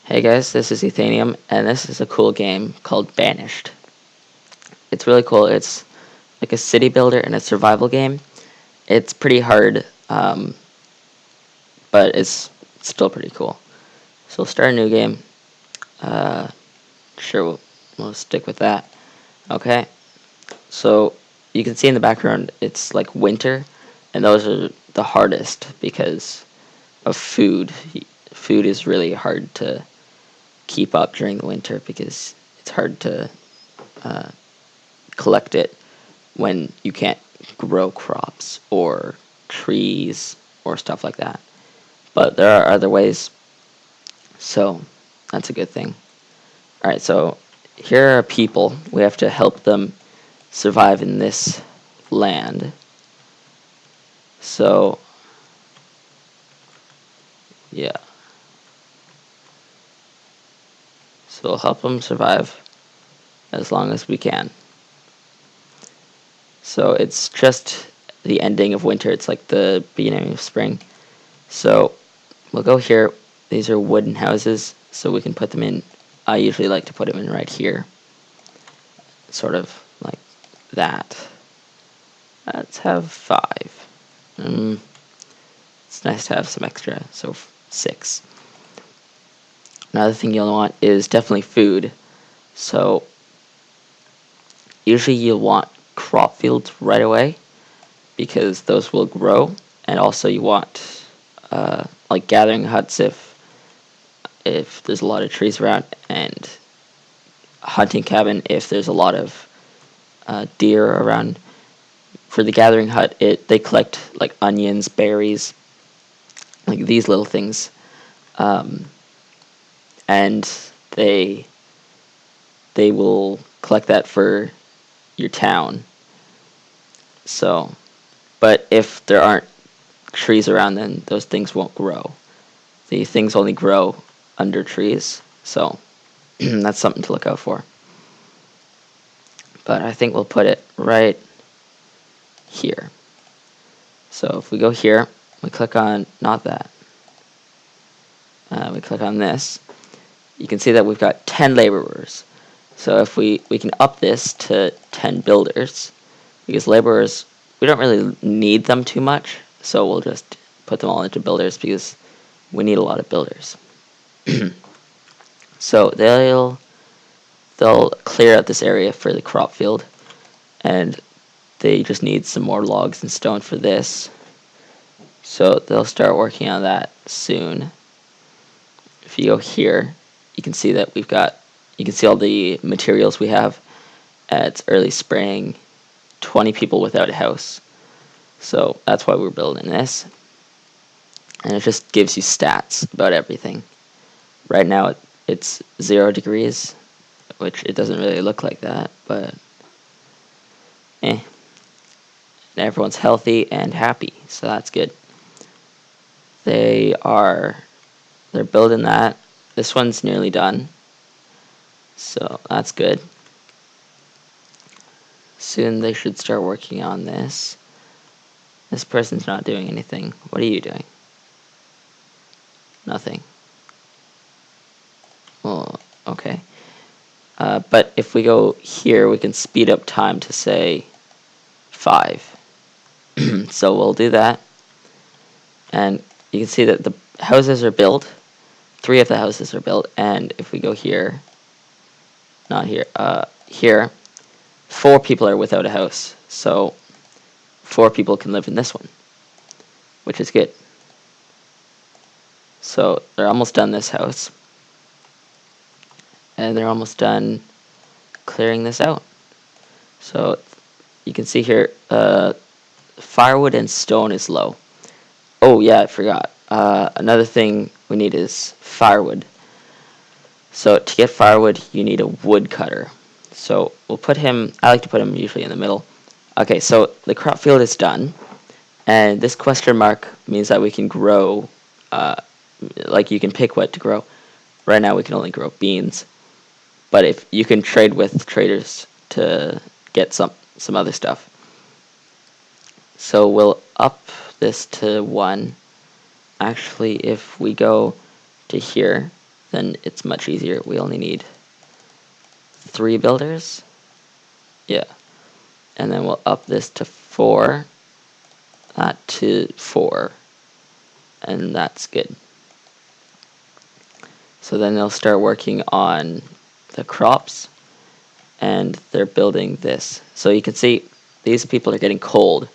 Hey guys, this is Ethanium, and this is a cool game called Banished. It's really cool. It's like a city builder and a survival game. It's pretty hard, but it's still pretty cool. So we'll start a new game. Uh, sure, we'll stick with that. Okay, so you can see in the background it's like winter, and those are the hardest because of food. Food is really hard to keep up during the winter because it's hard to collect it when you can't grow crops or trees or stuff like that. But there are other ways, so that's a good thing. Alright, so here are people. We have to help them survive in this land. So, yeah. So we'll help them survive as long as we can. So it's just the ending of winter. It's like the beginning of spring. So we'll go here. These are wooden houses, so we can put them in. I usually like to put them in right here. Sort of like that. Let's have 5. It's nice to have some extra, so 6. Another thing you'll want is definitely food. So usually you'll want crop fields right away because those will grow, and also you want like gathering huts if there's a lot of trees around, and hunting cabin if there's a lot of deer around. For the gathering hut, they collect like onions, berries, like these little things, and they will collect that for your town. So, but if there aren't trees around, then those things won't grow. The things only grow under trees, so that's something to look out for. But I think we'll put it right here. So if we go here, we click on, not that, we click on this, you can see that we've got 10 laborers. So if we can up this to 10 builders, because laborers, we don't really need them too much, so we'll just put them all into builders because we need a lot of builders. So they'll clear out this area for the crop field, and they just need some more logs and stone for this. So they'll start working on that soon. If you go here, you can see that you can see all the materials we have. It's early spring, 20 people without a house. So that's why we're building this. And it just gives you stats about everything. Right now it's 0 degrees, which it doesn't really look like that, but and everyone's healthy and happy, so that's good. They're building that. This one's nearly done, so that's good. Soon they should start working on this. This person's not doing anything. What are you doing? Nothing. Well, okay. But if we go here, we can speed up time to say 5. So we'll do that. And you can see that the houses are built. 3 of the houses are built. And if we go here, not here, here, 4 people are without a house. So 4 people can live in this one, which is good. So they're almost done this house. And they're almost done clearing this out. So you can see here, firewood and stone is low. Oh yeah, I forgot. Another thing we need is firewood. So to get firewood, you need a woodcutter. So we'll put him, I like to put him usually in the middle. Okay, so the crop field is done. And this question mark means that we can grow, like you can pick what to grow. Right now we can only grow beans. But if you can trade with traders to get some other stuff. So we'll up this to 1. Actually, if we go to here, then it's much easier. We only need 3 builders. Yeah. And then we'll up this to 4. That to 4. And that's good. So then they'll start working on the crops, and they're building this. So you can see these people are getting cold,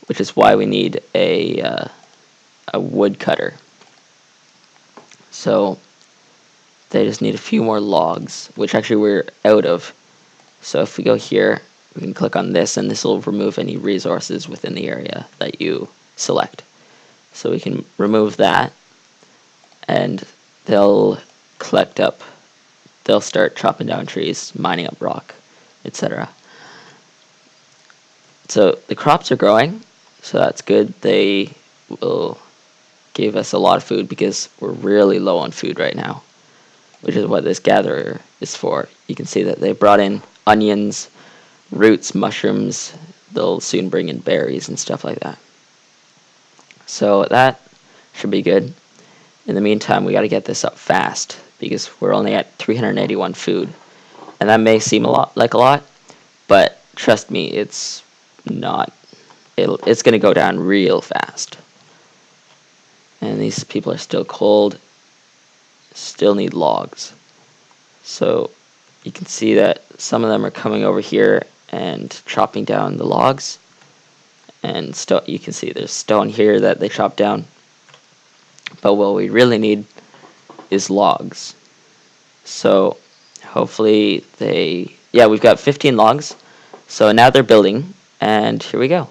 which is why we need a woodcutter. So they just need a few more logs, which actually we're out of. So if we go here, we can click on this, and this will remove any resources within the area that you select. So we can remove that, and they'll collect up. They'll start chopping down trees, mining up rock, etc. So the crops are growing, so that's good. They will give us a lot of food because we're really low on food right now, which is what this gatherer is for. You can see that they brought in onions, roots, mushrooms. They'll soon bring in berries and stuff like that. So that should be good. In the meantime, we got to get this up fast because we're only at 381 food. And that may seem like a lot, but trust me, it's not. It's going to go down real fast. And these people are still cold, still need logs. So you can see that some of them are coming over here and chopping down the logs. And you can see there's stone here that they chopped down. But what we really need is logs. So hopefully we've got 15 logs. So now they're building, and here we go.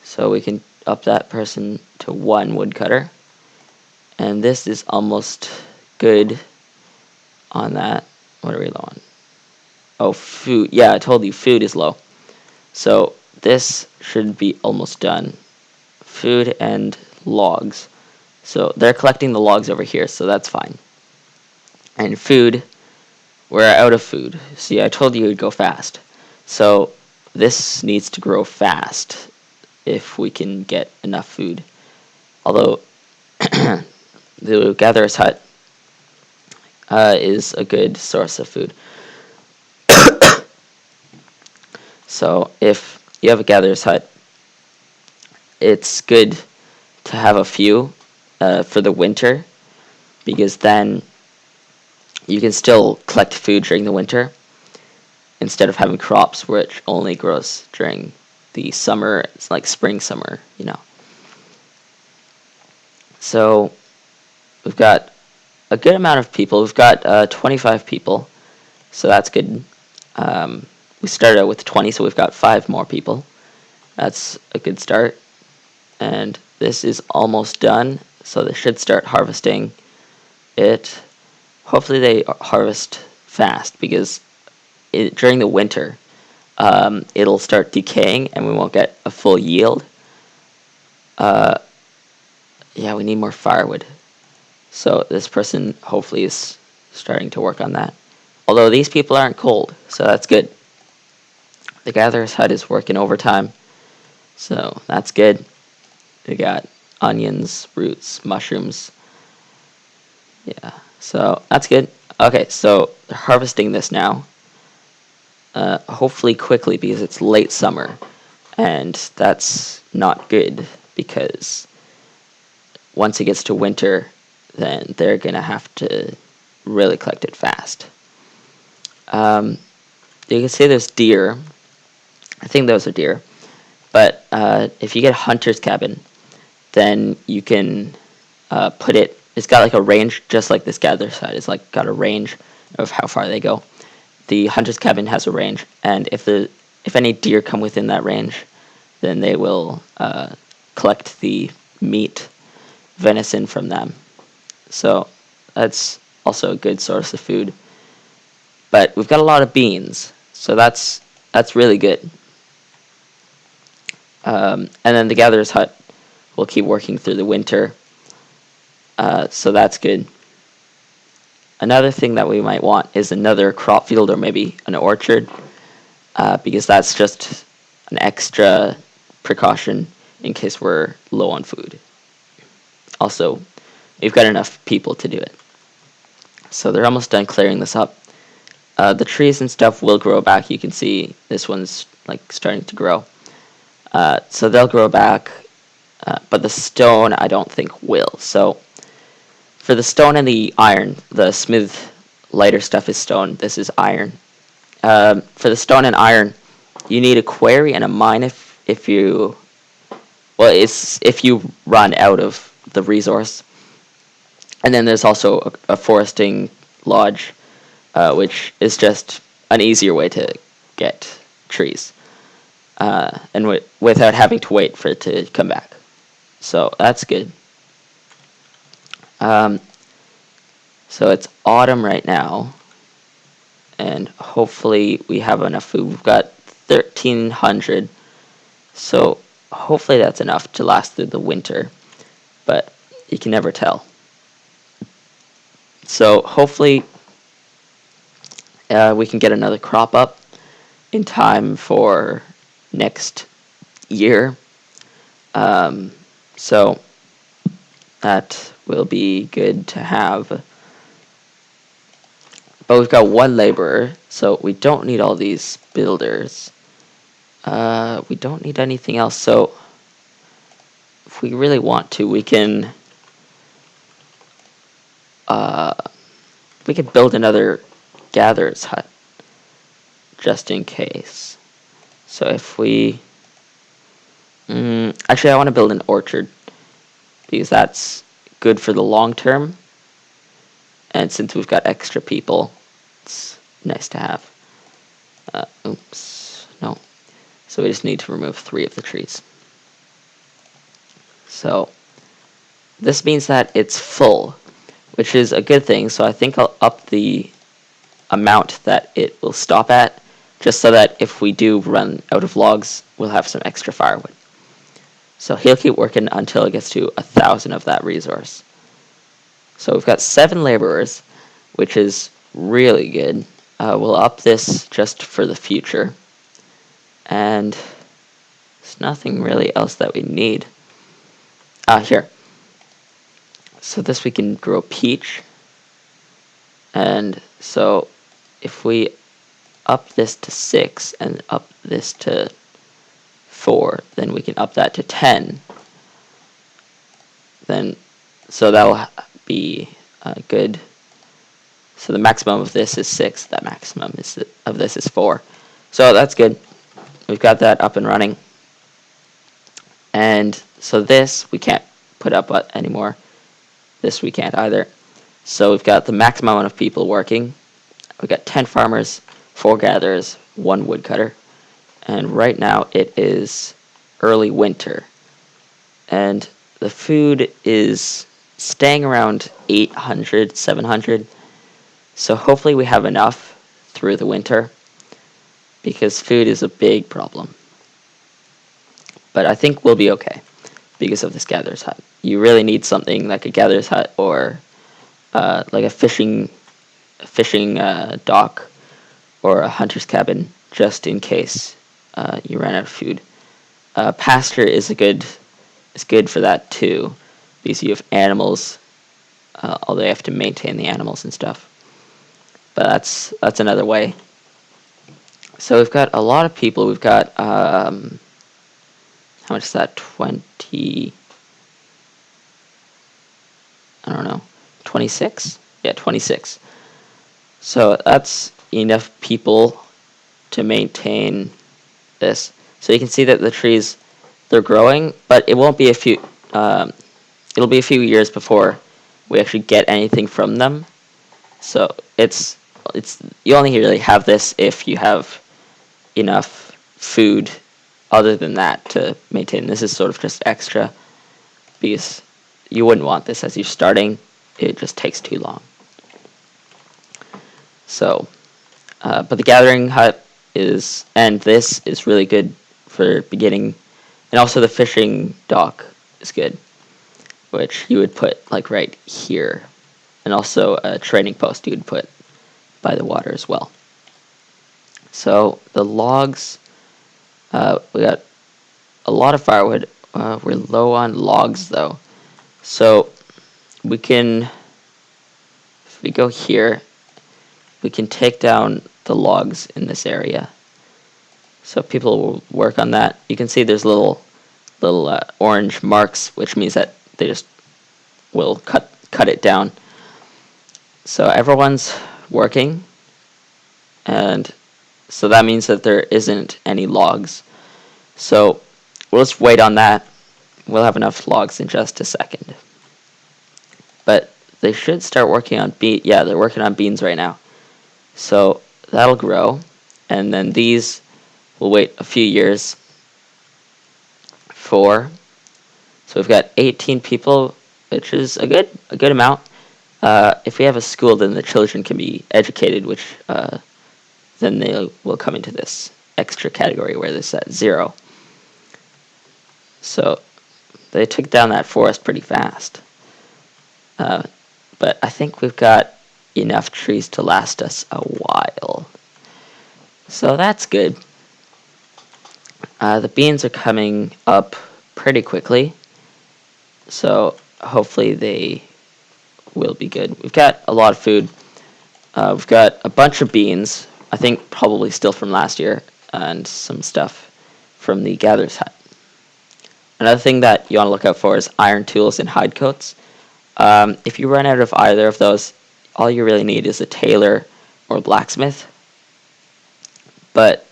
So we can up that person to 1 woodcutter. And this is almost good on that. What are we low on? Oh, food. Yeah, I told you food is low. So this should be almost done. Food and logs. So they're collecting the logs over here, so that's fine. And food, we're out of food. See, I told you it would go fast. So this needs to grow fast if we can get enough food. Although the gatherer's hut is a good source of food. So if you have a gatherer's hut, it's good to have a few for the winter, because then you can still collect food during the winter instead of having crops which only grows during the summer. It's like spring, summer, So we've got a good amount of people. We've got 25 people, so that's good. We started out with 20, so we've got 5 more people. That's a good start. And this is almost done, so they should start harvesting it. Hopefully they harvest fast, because during the winter it'll start decaying and we won't get a full yield. Yeah, we need more firewood. So this person hopefully is starting to work on that. Although these people aren't cold, so that's good. The gatherer's hut is working overtime, so that's good. We got onions, roots, mushrooms. Yeah, so that's good. Okay, so they're harvesting this now. Hopefully quickly, because it's late summer, and that's not good, because once it gets to winter, then they're going to have to really collect it fast. You can see there's deer. I think those are deer. But if you get a hunter's cabin, then you can put it. It's got like a range, just like this gatherer's hut. It's like got a range of how far they go. The hunter's cabin has a range, and if any deer come within that range, then they will collect the meat, venison from them. So that's also a good source of food. But we've got a lot of beans, so that's really good. And then the gatherer's hut will keep working through the winter, so that's good. Another thing that we might want is another crop field, or maybe an orchard, because that's just an extra precaution in case we're low on food. Also, we've got enough people to do it. So they're almost done clearing this up. The trees and stuff will grow back. You can see this one's like starting to grow. So they'll grow back, but the stone I don't think will. So for the stone and the iron, the smooth, lighter stuff is stone. This is iron. For the stone and iron, you need a quarry and a mine if you, well, it's if you run out of the resource. And then there's also a foresting lodge, which is just an easier way to get trees, and without having to wait for it to come back. So that's good. So it's autumn right now, and hopefully we have enough food. We've got 1,300, so hopefully that's enough to last through the winter, but you can never tell. So hopefully we can get another crop up in time for next year. So that will be good to have. But we've got one laborer, so we don't need all these builders. We don't need anything else, so if we really want to, we can build another gatherer's hut, just in case. So if we... actually, I want to build an orchard, because that's good for the long term. And since we've got extra people, it's nice to have. Oops, no. So we just need to remove 3 of the trees. So this means that it's full, which is a good thing. So I think I'll up the amount that it will stop at, just so that if we do run out of logs, we'll have some extra firewood. So he'll keep working until it gets to 1,000 of that resource. So we've got 7 laborers, which is really good. We'll up this just for the future. And there's nothing really else that we need. Here. So this we can grow peach. And so if we up this to 6 and up this to 4, then we can up that to 10. Then, so that will be good. So the maximum of this is 6. That maximum of this is 4. So that's good. We've got that up and running. And so this we can't put up anymore. This we can't either. So we've got the maximum amount of people working. We've got 10 farmers, 4 gatherers, 1 woodcutter. And right now it is early winter. And the food is staying around 800, 700. So hopefully we have enough through the winter, because food is a big problem. But I think we'll be okay because of this gatherer's hut. You really need something like a gatherer's hut, or like a fishing dock, or a hunter's cabin, just in case you run out of food. Pasture is good for that too, because you have animals, although you have to maintain the animals and stuff. But that's another way. So we've got a lot of people. We've got how much is that? 20. I don't know. 26? Yeah, 26. So that's enough people to maintain this. So you can see that the trees, they're growing, but it won't be a few. It'll be a few years before we actually get anything from them. So it's you only really have this if you have enough food other than that to maintain. This is sort of just extra, because you wouldn't want this as you're starting. It just takes too long. So, but the gathering hut and this is really good for beginning, and also the fishing dock is good, which you would put like right here, and also a trading post you would put by the water as well. So the logs, we got a lot of firewood. We're low on logs though, so we can if we go here, we can take down the logs in this area. So people will work on that. You can see there's little orange marks, which means that they just will cut it down. So everyone's working, and so that means that there isn't any logs. So we'll just wait on that. We'll have enough logs in just a second. But they should start working on yeah, they're working on beans right now. So that'll grow, and then these will wait a few years for. So we've got 18 people, which is a good amount. If we have a school, then the children can be educated, which then they will come into this extra category where this at 0. So they took down that forest pretty fast. But I think we've got enough trees to last us a while. So that's good. The beans are coming up pretty quickly. So hopefully they will be good. We've got a lot of food. We've got a bunch of beans, I think probably still from last year, and some stuff from the gatherer's hut. Another thing that you want to look out for is iron tools and hide coats. If you run out of either of those, all you really need is a tailor or a blacksmith. But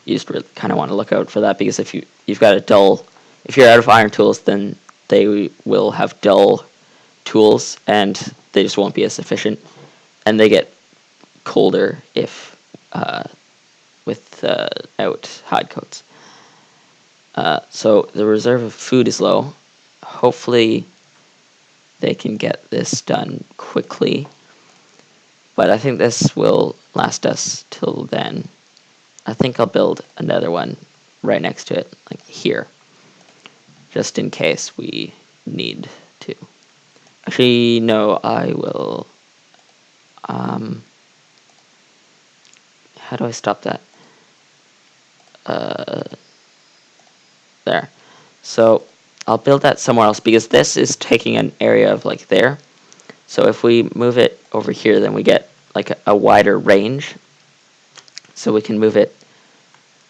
you just really kind of want to look out for that, because if you've got if you're out of iron tools, then they will have dull tools and they just won't be as efficient, and they get colder if without hide coats. So the reserve of food is low. Hopefully they can get this done quickly, but I think this will last us till then. I think I'll build another one right next to it, like here, just in case we need to. Actually, no, I will. How do I stop that? There. So I'll build that somewhere else, because this is taking an area of like there. So if we move it over here, then we get like a wider range. So we can move it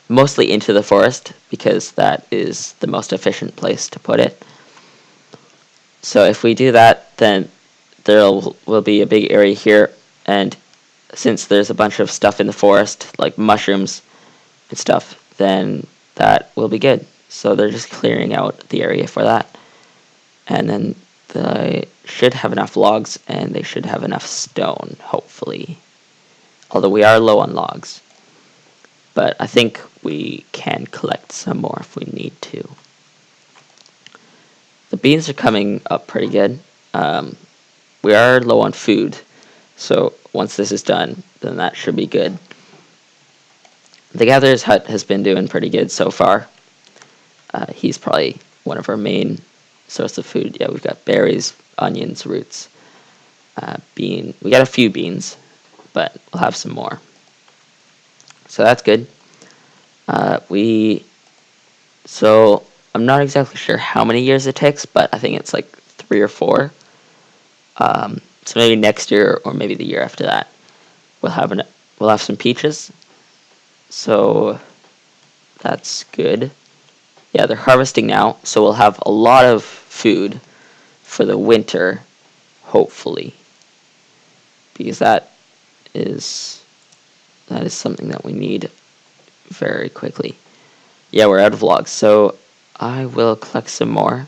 mostly into the forest, because that is the most efficient place to put it. So if we do that, then there will be a big area here, and since there's a bunch of stuff in the forest, like mushrooms and stuff, then that will be good. So they're just clearing out the area for that. And then they should have enough logs, and they should have enough stone, hopefully. Although we are low on logs. But I think we can collect some more if we need to. The beans are coming up pretty good. We are low on food, so once this is done, then that should be good. The gatherer's hut has been doing pretty good so far. He's probably one of our main source of food. Yeah, we've got berries, onions, roots, bean. We got a few beans, but we'll have some more. So that's good. So I'm not exactly sure how many years it takes, but I think it's like 3 or 4. So maybe next year or maybe the year after that, we'll have some peaches. So that's good. Yeah, they're harvesting now, so we'll have a lot of food for the winter, hopefully, because that is something that we need very quickly. Yeah, we're out of logs, so I will collect some more.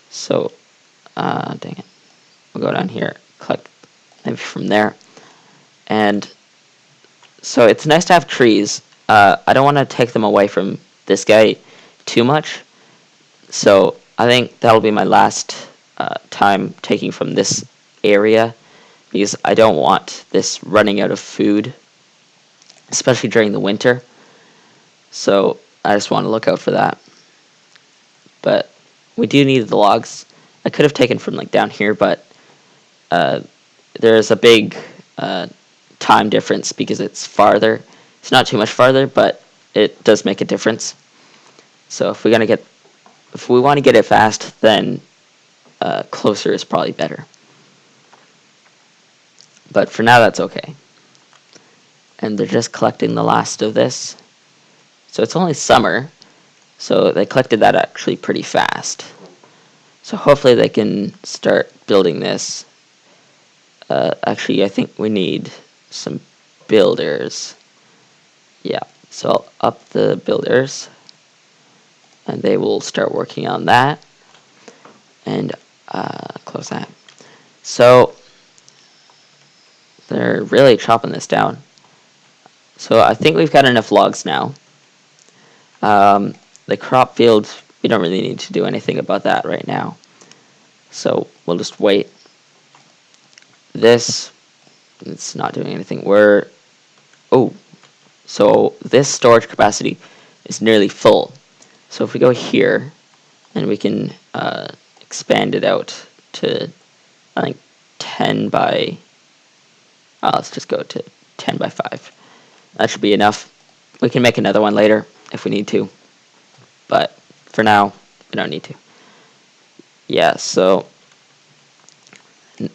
So, dang it. We'll go down here, collect maybe from there. And so it's nice to have trees. I don't want to take them away from this guy too much. So I think that'll be my last time taking from this area, because I don't want this running out of food, especially during the winter. So I just want to look out for that. But we do need the logs. I could have taken from like down here, but there's a big time difference because it's farther. It's not too much farther, but it does make a difference. So if we want to get it fast, then closer is probably better. But for now, that's okay. And they're just collecting the last of this. So it's only summer, so they collected that actually pretty fast. So hopefully they can start building this. Actually, I think we need some builders. Yeah, so I'll up the builders, and they will start working on that. And close that. So they're really chopping this down. So I think we've got enough logs now. The crop field, we don't really need to do anything about that right now. So we'll just wait. This, it's not doing anything. So this storage capacity is nearly full. So if we go here, and we can expand it out to, I think, 10 by, let's just go to 10 by 5. That should be enough. We can make another one later if we need to, but for now, we don't need to. Yeah, so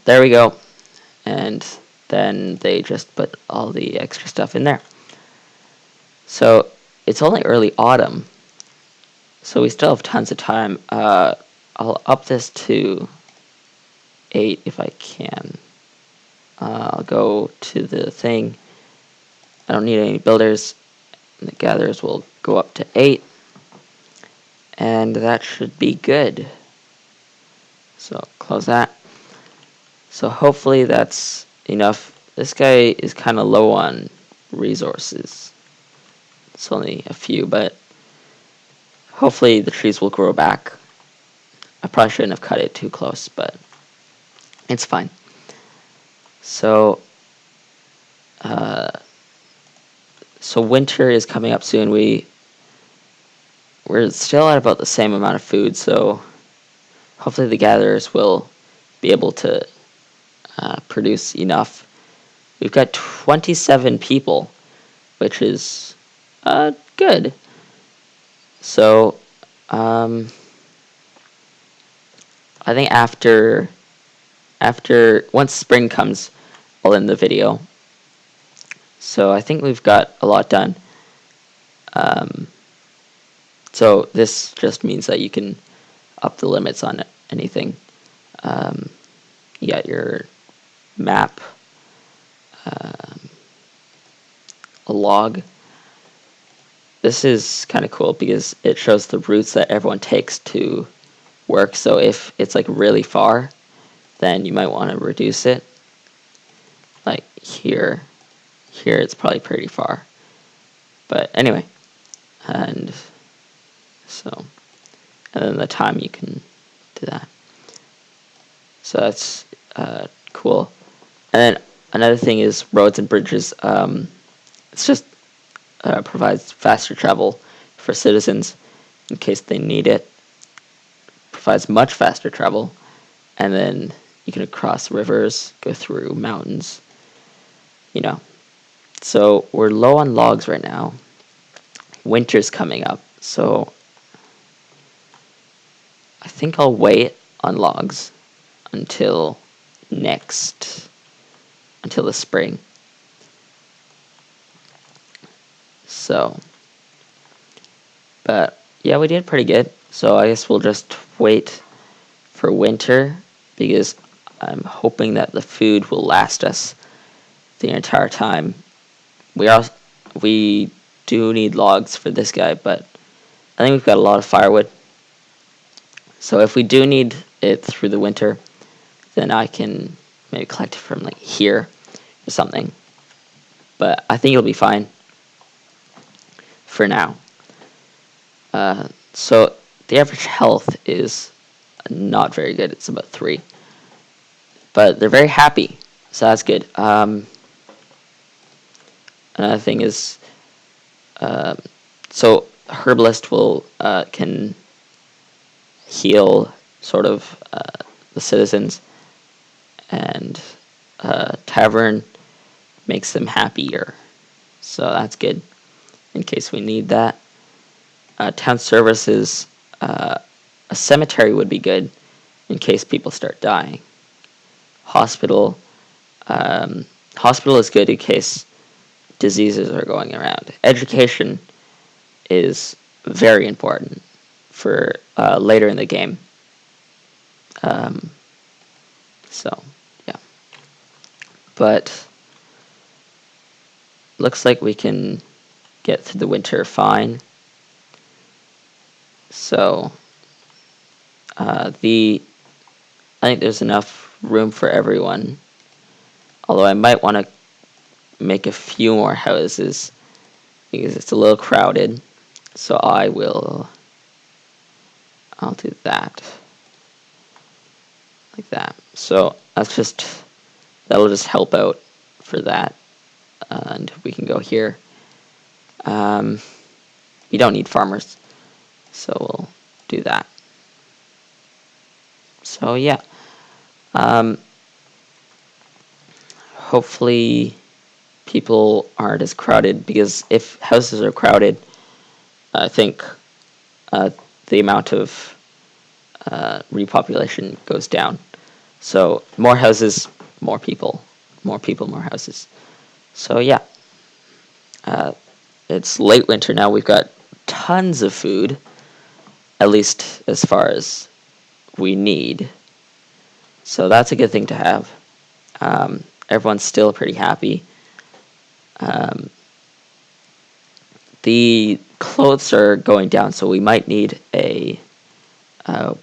there we go. And then they just put all the extra stuff in there. So it's only early autumn, so we still have tons of time. I'll up this to 8 if I can. I'll go to the thing. I don't need any builders. The gatherers will go up to 8. And that should be good. So close that. So hopefully that's enough. This guy is kind of low on resources. It's only a few, but hopefully the trees will grow back. I probably shouldn't have cut it too close, but it's fine. So, so winter is coming up soon. We're still at about the same amount of food, so hopefully the gatherers will be able to produce enough. We've got 27 people, which is good. So I think after once spring comes, I'll end the video. So I think we've got a lot done. So this just means that you can up the limits on anything. You got your map, a log. This is kind of cool because it shows the routes that everyone takes to work. So if it's like really far, then you might want to reduce it. Like here it's probably pretty far. But anyway, and so, and then the time you can do that. So that's cool. And then another thing is roads and bridges. It's just provides faster travel for citizens in case they need it. Provides much faster travel, and then you can cross rivers, go through mountains, you know. So we're low on logs right now. Winter's coming up, so I think I'll wait on logs until the spring. So, but yeah, we did pretty good. So I guess we'll just wait for winter because I'm hoping that the food will last us the entire time. We do need logs for this guy, but I think we've got a lot of firewood. So if we do need it through the winter, then I can maybe collect it from like here or something. But I think it'll be fine for now. So the average health is not very good. It's about 3. But they're very happy, so that's good. Another thing is, so herbalist will can heal sort of the citizens, and tavern makes them happier. So that's good in case we need that. Town services, a cemetery would be good in case people start dying. Hospital, Hospital is good in case diseases are going around. Education is very important for later in the game. So, yeah. But looks like we can get through the winter fine. So, I think there's enough room for everyone. Although I might want to make a few more houses because it's a little crowded. So I'll do that. Like that. So that'll just help out for that. And we can go here. We don't need farmers. So we'll do that. So yeah. Hopefully people aren't as crowded, because if houses are crowded, I think the amount of repopulation goes down. So more houses, more people. More people, more houses. So yeah. It's late winter now. We've got tons of food, at least as far as we need. So that's a good thing to have. Everyone's still pretty happy. The clothes are going down, so we might need a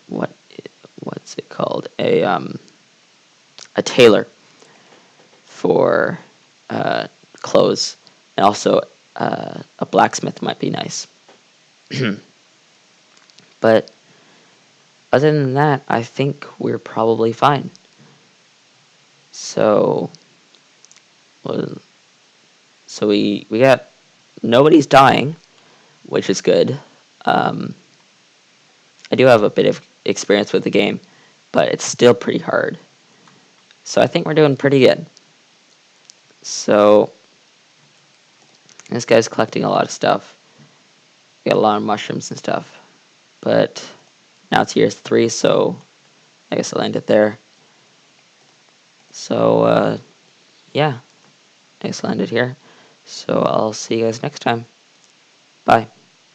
what's it called? A tailor for clothes, and also a blacksmith might be nice. But other than that, I think we're probably fine. So, we got, nobody's dying, which is good. I do have a bit of experience with the game, but it's still pretty hard. So I think we're doing pretty good. So this guy's collecting a lot of stuff. We got a lot of mushrooms and stuff. But now it's year 3, so I guess I'll end it there. So yeah, I guess I'll end it here. So I'll see you guys next time. Bye.